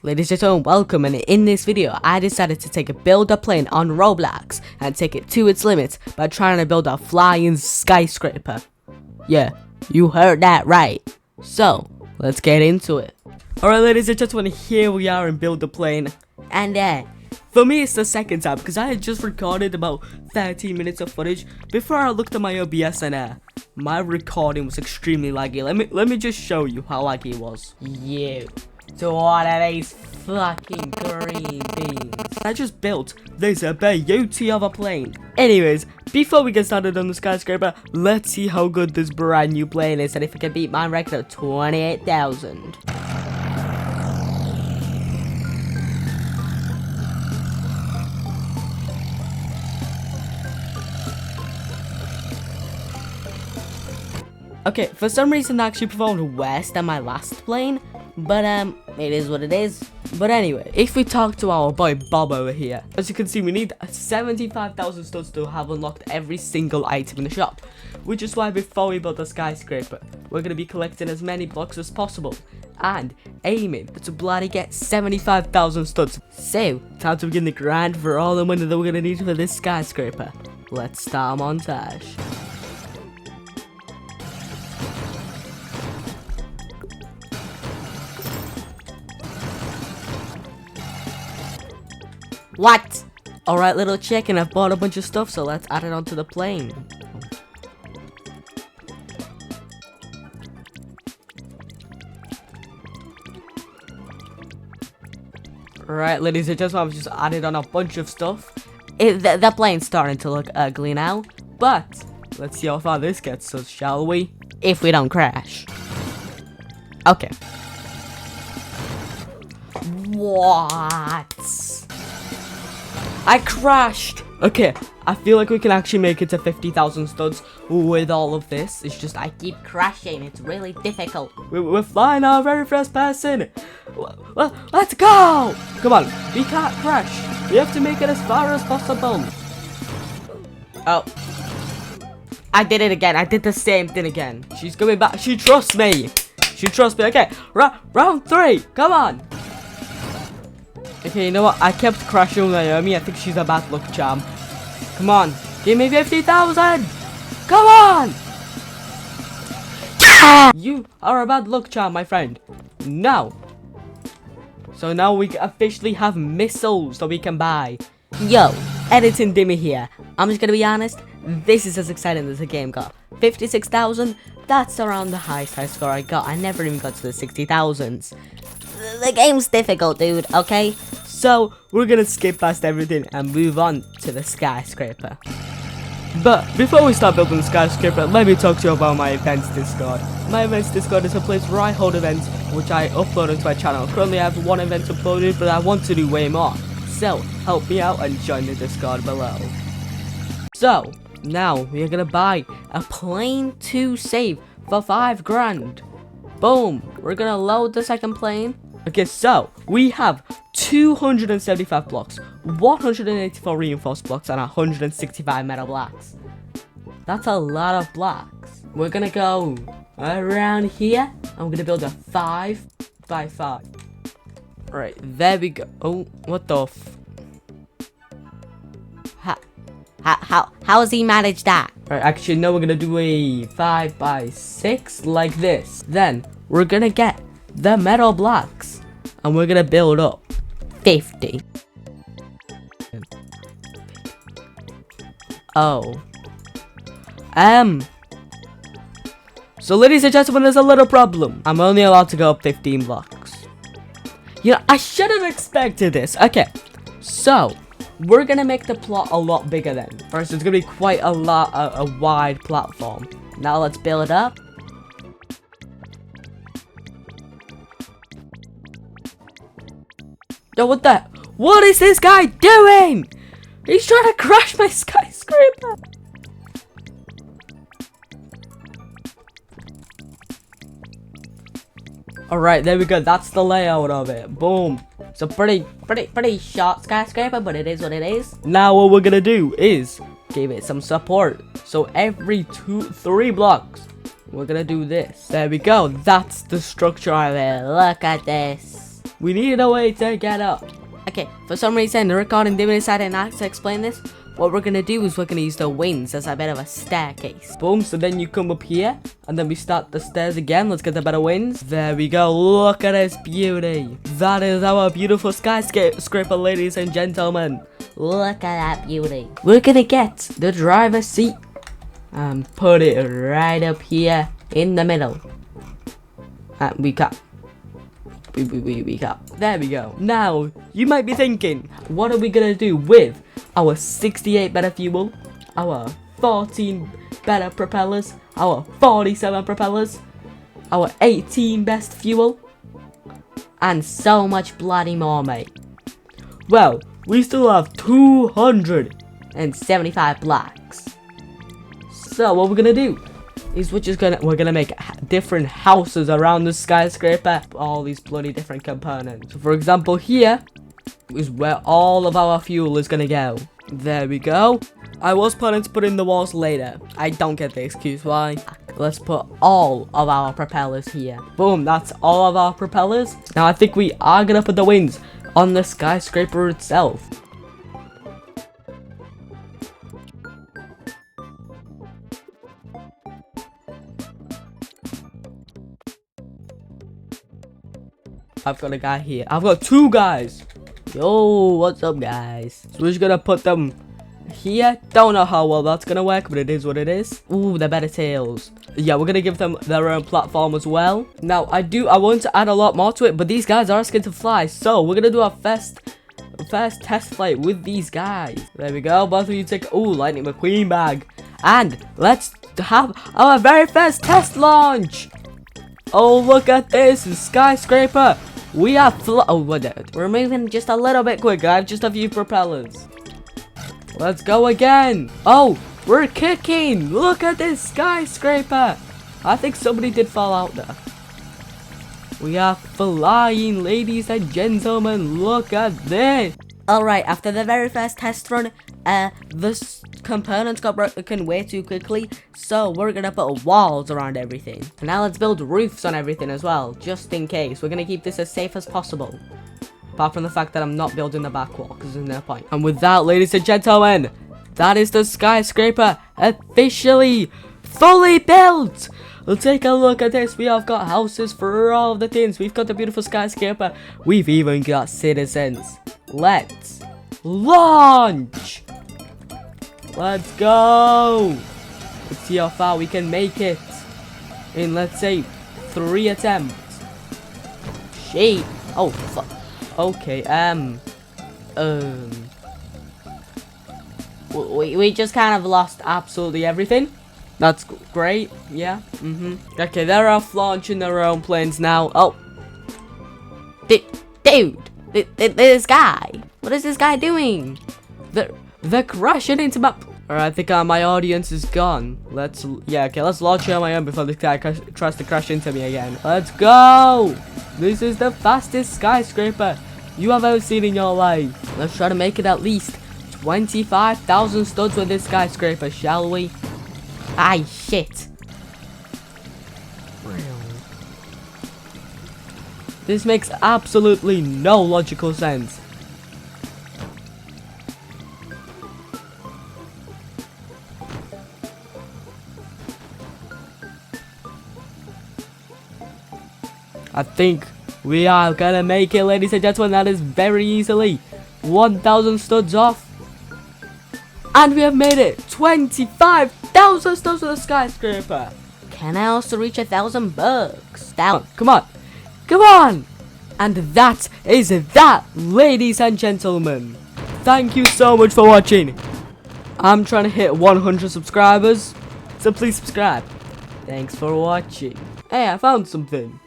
Ladies and gentlemen, welcome, and in this video I decided to take a builder plane on Roblox and take it to its limits by trying to build a flying skyscraper. Yeah, you heard that right. So, let's get into it. Alright ladies and gentlemen, here we are in builder plane. And for me it's the second time because I had just recorded about 13 minutes of footage before I looked at my OBS and my recording was extremely laggy. Let me just show you how laggy it was. You. To one of these fucking green beans. I just built this beauty of a plane. Anyways, before we get started on the skyscraper, let's see how good this brand new plane is and if it can beat my record of 28,000. Okay, for some reason I actually performed worse than my last plane, but it is what it is. But anyway, if we talk to our boy Bob over here, as you can see we need 75,000 studs to have unlocked every single item in the shop, which is why before we build the skyscraper, we're going to be collecting as many blocks as possible and aiming to bloody get 75,000 studs. So, time to begin the grind for all the money that we're going to need for this skyscraper. Let's start our montage. What? Alright little chicken, I've bought a bunch of stuff, so let's add it onto the plane. Alright ladies and gentlemen, I've just added on a bunch of stuff. The plane's starting to look ugly now, but let's see how far this gets us, shall we? If we don't crash. Okay. What? I crashed! Okay, I feel like we can actually make it to 50,000 studs with all of this. It's just I keep crashing. It's really difficult. We're flying our very first person. Well, let's go! Come on, we can't crash. We have to make it as far as possible. Oh. I did it again. I did the same thing again. She's coming back. She trusts me. She trusts me. Okay, round 3. Come on. Okay, you know what? I kept crashing Naomi. I think she's a bad luck charm. Come on. Give me 50,000. Come on. Yeah! You are a bad luck charm, my friend. No. So now we officially have missiles that we can buy. Yo, editing Dimmy here. I'm just gonna be honest. This is as exciting as the game got. 56,000. That's around the highest high score I got. I never even got to the 60,000s. The game's difficult, dude, okay? So, we're gonna skip past everything and move on to the skyscraper. But, before we start building the skyscraper, let me talk to you about my events Discord. My events Discord is a place where I hold events, which I upload onto my channel. Currently, I have 1 event uploaded, but I want to do way more. So, help me out and join the Discord below. So, now, we are gonna buy a plane to save for 5 grand. Boom! We're gonna load the second plane. Okay, so we have 275 blocks, 184 reinforced blocks, and 165 metal blocks. That's a lot of blocks. We're gonna go around here. I'm gonna build a 5 by 5. Alright, there we go. Oh, what the How has he managed that? Alright, actually, no, we're gonna do a 5 by 6 like this. Then, we're gonna get the metal blocks. And we're gonna build up 50. Oh. So ladies and gentlemen, there's a little problem. I'm only allowed to go up 15 blocks. You know, I should have expected this. Okay. So, we're gonna make the plot a lot bigger then. First, it's gonna be quite a wide platform. Now let's build it up. Yo, what is this guy doing? He's trying to crash my skyscraper. Alright, there we go. That's the layout of it. Boom. It's a pretty short skyscraper, but it is what it is. Now what we're gonna do is give it some support. So every 3 blocks, we're gonna do this. There we go. That's the structure of it. Look at this. We need a way to get up. Okay, for some reason, the recording Dimmy decided not to explain this. What we're gonna do is we're gonna use the wings as a bit of a staircase. Boom, so then you come up here, and then we start the stairs again. Let's get the better wings. There we go, look at this beauty. That is our beautiful skyscraper, ladies and gentlemen. Look at that beauty. We're gonna get the driver's seat and put it right up here in the middle. And we cut. We cut. There we go. Now, you might be thinking, what are we gonna do with our 68 better fuel, our 14 better propellers, our 47 propellers, our 18 best fuel, and so much bloody more, mate? Well, we still have 275 blocks. So what we're gonna do is we're gonna make different houses around the skyscraper. All these bloody different components. So for example, here is where all of our fuel is gonna go. There we go. I was planning to put in the walls later. I don't get the excuse why. Let's put all of our propellers here. Boom, that's all of our propellers. Now I think we are gonna put the wings on the skyscraper itself. I've got a guy here. I've got two guys. Yo, what's up, guys? So we're just gonna put them here. Don't know how well that's gonna work, but it is what it is. Ooh, the better tails. Yeah, we're gonna give them their own platform as well. Now, I want to add a lot more to it, but these guys are scared to fly, so we're gonna do our first test flight with these guys. There we go. Both of you take Lightning McQueen bag, and let's have our very first test launch. Oh, look at this skyscraper. We are we're moving just a little bit quicker. I have just a few propellers. Let's go again. Oh, we're kicking. Look at this skyscraper. I think somebody did fall out there. We are flying, ladies and gentlemen. Look at this. Alright, after the very first test run, the components got broken way too quickly, so we're gonna put walls around everything. And now let's build roofs on everything as well, just in case. We're gonna keep this as safe as possible. Apart from the fact that I'm not building the back wall, because there's no point. And with that, ladies and gentlemen, that is the skyscraper officially fully built. We'll take a look at this. We have got houses for all of the things. We've got the beautiful skyscraper. We've even got citizens. Let's launch. Let's go. Let's see how far we can make it in, let's say, 3 attempts. Shit. Oh, fuck. Okay, we just kind of lost absolutely everything. That's great, yeah, Okay, they're off launching their own planes now. Oh. Dude, this guy. What is this guy doing? They're crashing into my... Alright, I think my audience is gone. Let's launch it on my own before this guy tries to crash into me again. Let's go! This is the fastest skyscraper you have ever seen in your life. Let's try to make it at least 25,000 studs with this skyscraper, shall we? Ay, shit. This makes absolutely no logical sense. I think we are gonna make it, ladies and gentlemen. That is very easily 1,000 studs off. And we have made it 25,000 studs with a skyscraper. Can I also reach 1,000 bucks? Down. Come on. Come on. And that is that, ladies and gentlemen. Thank you so much for watching. I'm trying to hit 100 subscribers, so please subscribe. Thanks for watching. Hey, I found something.